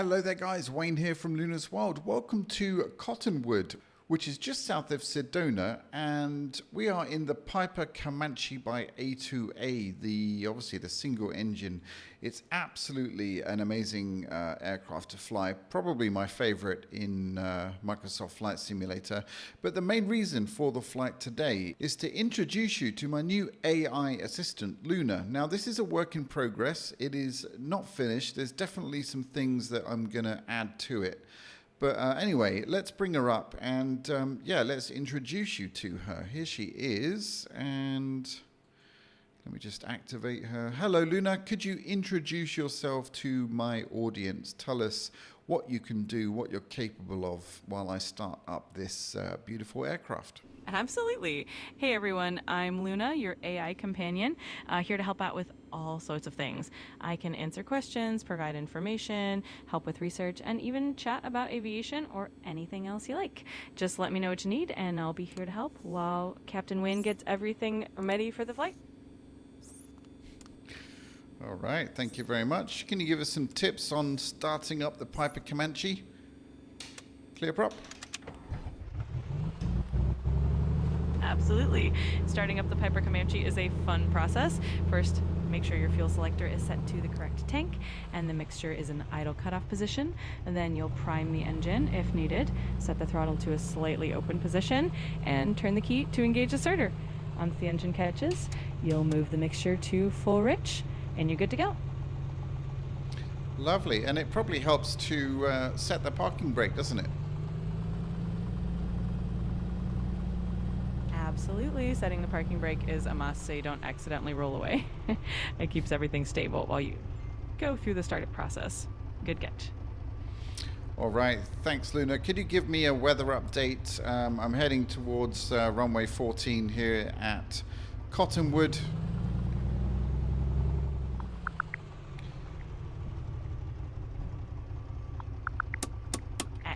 Hello there guys, Wayne here from Luna's World. Welcome to Cottonwood, which is just south of Sedona, and we are in the Piper Comanche by A2A, obviously the single engine. It's absolutely an amazing aircraft to fly, probably my favorite in Microsoft Flight Simulator. But the main reason for the flight today is to introduce you to my new AI assistant, Luna. Now this is a work in progress, it is not finished, there's definitely some things that I'm going to add to it. But anyway, let's bring her up and yeah, let's introduce you to her. Here she is, and let me just activate her. Hello, Luna. Could you introduce yourself to my audience? Tell us what you can do, what you're capable of while I start up this beautiful aircraft. Absolutely. Hey everyone, I'm Luna, your AI companion, here to help out with all sorts of things. I can answer questions, provide information, help with research, and even chat about aviation or anything else you like. Just let me know what you need and I'll be here to help while Captain Wayne gets everything ready for the flight. All right, thank you very much. Can you give us some tips on starting up the Piper Comanche? Clear prop? Absolutely. Starting up the Piper Comanche is a fun process. First, make sure your fuel selector is set to the correct tank and the mixture is in idle cutoff position. And then you'll prime the engine if needed, set the throttle to a slightly open position, and turn the key to engage the starter. Once the engine catches, you'll move the mixture to full rich, and you're good to go. Lovely. And it probably helps to set the parking brake, doesn't it? Absolutely. Setting the parking brake is a must so you don't accidentally roll away. It keeps everything stable while you go through the startup process. Good catch. All right. Thanks, Luna. Could you give me a weather update? I'm heading towards runway 14 here at Cottonwood.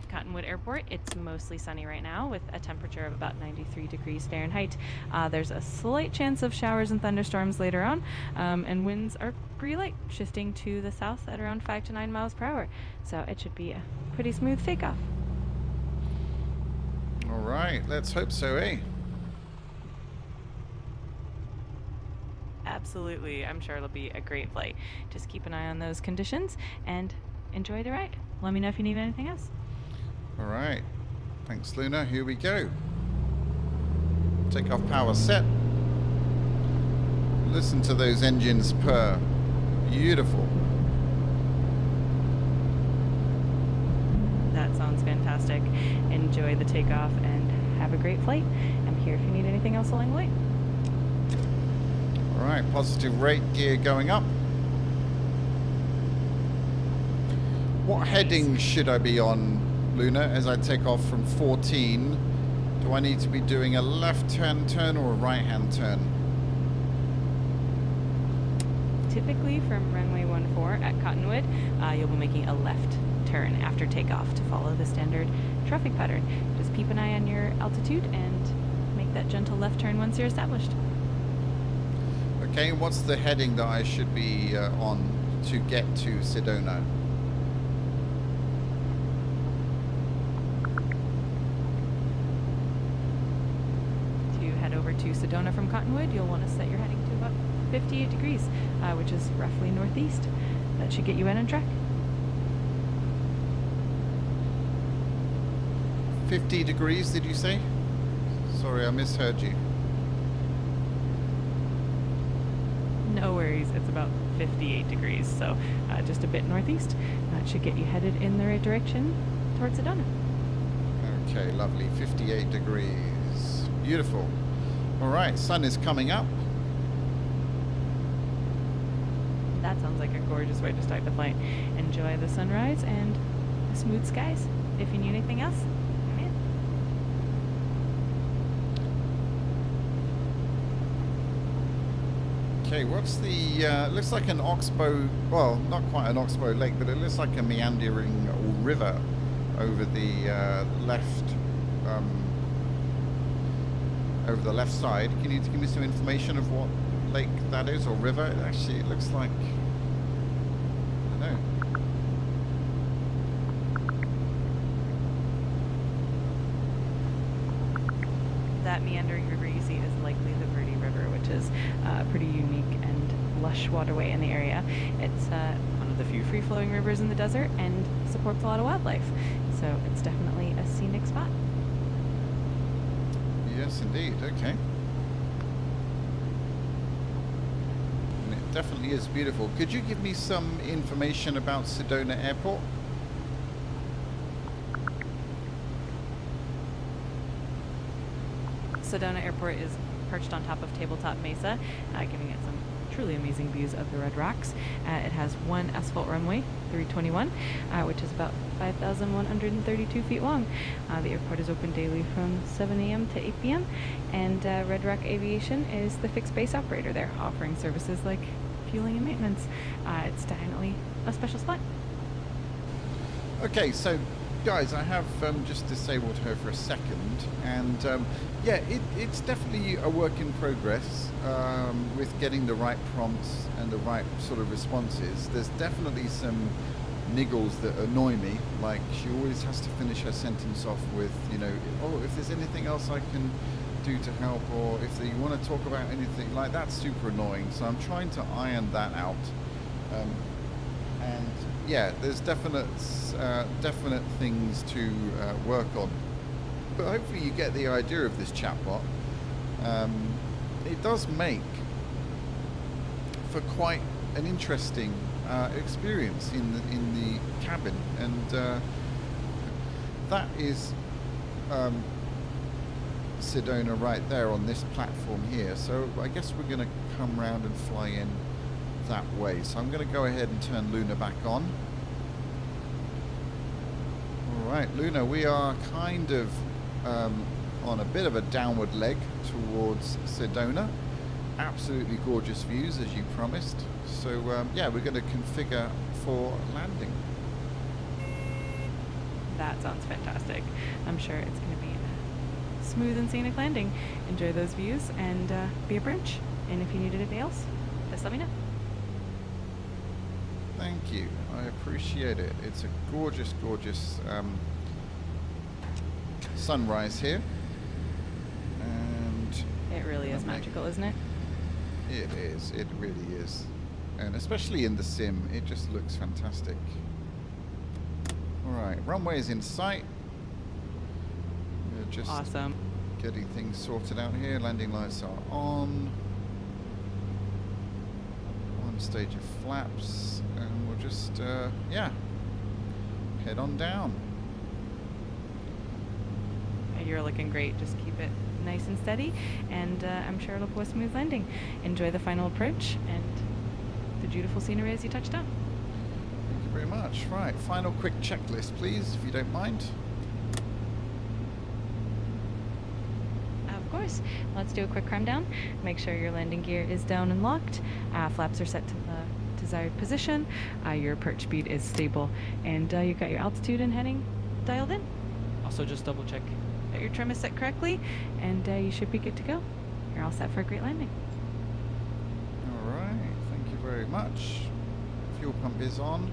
Cottonwood Airport, it's mostly sunny right now with a temperature of about 93 degrees Fahrenheit. There's a slight chance of showers and thunderstorms later on, and winds are pretty light, shifting to the south at around 5 to 9 miles per hour. So it should be a pretty smooth takeoff. All right, let's hope so, eh? Absolutely. I'm sure it'll be a great flight. Just keep an eye on those conditions and enjoy the ride. Let me know if you need anything else. All right. Thanks, Luna. Here we go. Takeoff power set. Listen to those engines purr. Beautiful. That sounds fantastic. Enjoy the takeoff and have a great flight. I'm here if you need anything else along the way. All right. Positive rate gear going up. What heading should I be on, Luna, as I take off from 14? Do I need to be doing a left-hand turn or a right-hand turn? Typically from runway 14 at Cottonwood, you'll be making a left turn after takeoff to follow the standard traffic pattern. Just keep an eye on your altitude and make that gentle left turn once you're established. Okay, what's the heading that I should be on to get to Sedona? To Sedona from Cottonwood, you'll want to set your heading to about 58 degrees, which is roughly northeast. That should get you in on track. 50 degrees, did you say? Sorry, I misheard you. No worries, it's about 58 degrees, so just a bit northeast. That should get you headed in the right direction towards Sedona. Okay, lovely. 58 degrees. Beautiful. All right, sun is coming up. That sounds like a gorgeous way to start the flight. Enjoy the sunrise and the smooth skies. If you need anything else, come in. Okay, what's the, looks like an oxbow, well, not quite an oxbow lake, but it looks like a meandering river over the left, over the left side. Can you give me some information of what lake that is, or river? Actually, it looks like, I don't know. that meandering river you see is likely the River, which is a pretty unique and lush waterway in the area. It's one of the few free-flowing rivers in the desert and supports a lot of wildlife. So it's definitely a scenic spot. Yes, indeed. Okay. And it definitely is beautiful. Could you give me some information about Sedona Airport? Sedona Airport is perched on top of Tabletop Mesa, giving it some truly amazing views of the Red Rocks. It has one asphalt runway, 321, which is about 5,132 feet long. The airport is open daily from 7 a.m. to 8 p.m. and Red Rock Aviation is the fixed base operator there, offering services like fueling and maintenance. It's definitely a special spot. Okay, so guys, I have just disabled her for a second, and yeah, it's definitely a work in progress with getting the right prompts and the right sort of responses. There's definitely some niggles that annoy me, like she always has to finish her sentence off with, you know, oh, if there's anything else I can do to help, or if you want to talk about anything, like that's super annoying. So I'm trying to iron that out. And yeah, there's definite things to work on, but hopefully you get the idea of this chatbot. It does make for quite an interesting experience in the cabin, and that is Sedona right there on this platform here. So I guess we're going to come round and fly in that way. So I'm going to go ahead and turn Luna back on. Alright, Luna, we are kind of on a bit of a downward leg towards Sedona. Absolutely gorgeous views, as you promised. So yeah, we're going to configure for landing. That sounds fantastic. I'm sure it's going to be a smooth and scenic landing. Enjoy those views and be a brunch. And if you need anything else, just let me know. Thank you. I appreciate it. It's a gorgeous, gorgeous sunrise here. And it really is magical, isn't it? It is. It really is. And especially in the sim, it just looks fantastic. Alright, runway is in sight. We're just awesome. Getting things sorted out here. Landing lights are on. One stage of flaps. And we'll just, yeah, head on down. You're looking great. Just keep it nice and steady, and I'm sure it'll be a smooth landing. Enjoy the final approach and the beautiful scenery as you touch down. Thank you very much. Right, final quick checklist, please, if you don't mind. Of course. Let's do a quick climb down. Make sure your landing gear is down and locked. Flaps are set to the desired position. Your approach speed is stable, and you've got your altitude and heading dialed in. Also, just double check that your trim is set correctly, and you should be good to go. You're all set for a great landing. All right, thank you very much. Fuel pump is on.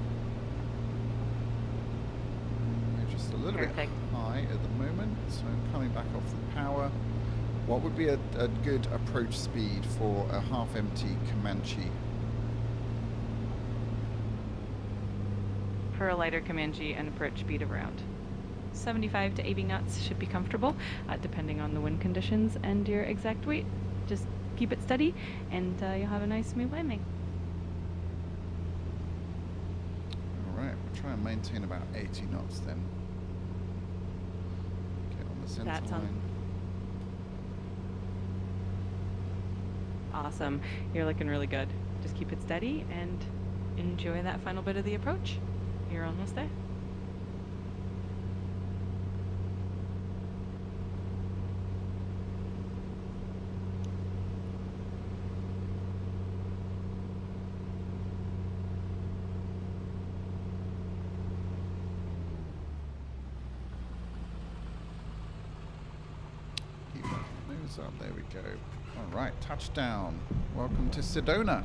We're just a little bit high at the moment, so I'm coming back off the power. What would be a good approach speed for a half-empty Comanche? For a lighter Comanche, an approach speed of around 75 to 80 knots should be comfortable, depending on the wind conditions and your exact weight. Just keep it steady, and you'll have a nice smooth landing. All right, we'll try and maintain about 80 knots then. Get on the center line. Awesome. You're looking really good. Just keep it steady and enjoy that final bit of the approach. You're almost there. Keep that nose up. There we go. All right, touchdown. Welcome to Sedona.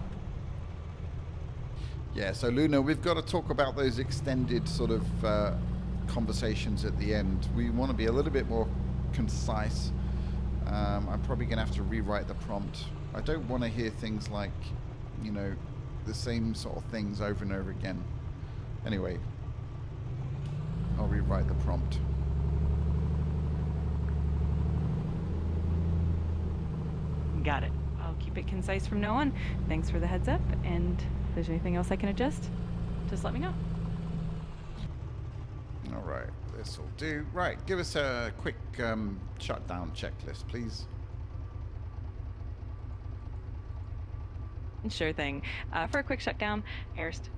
Yeah, so Luna, we've got to talk about those extended sort of conversations at the end. We want to be a little bit more concise I'm probably going to have to rewrite the prompt. I don't want to hear things like, you know, the same sort of things over and over again. Anyway, I'll rewrite the prompt. Got it. I'll keep it concise from now on. Thanks for the heads up, and if there's anything else I can adjust, just let me know. All right, this will do. Right, give us a quick shutdown checklist, please. Sure thing. For a quick shutdown, first,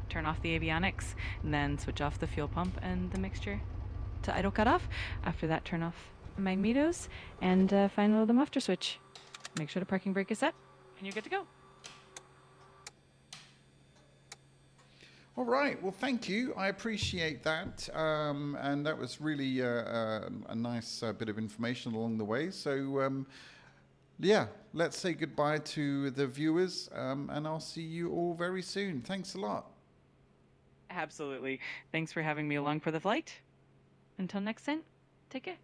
turn off the avionics, and then switch off the fuel pump and the mixture to idle cutoff. After that, turn off the magnetos and find the muffler switch. Make sure the parking brake is set, and you're good to go. All right, well, thank you. I appreciate that. And that was really a nice bit of information along the way. So, yeah, let's say goodbye to the viewers, and I'll see you all very soon. Thanks a lot. Absolutely. Thanks for having me along for the flight. Until next time, take care.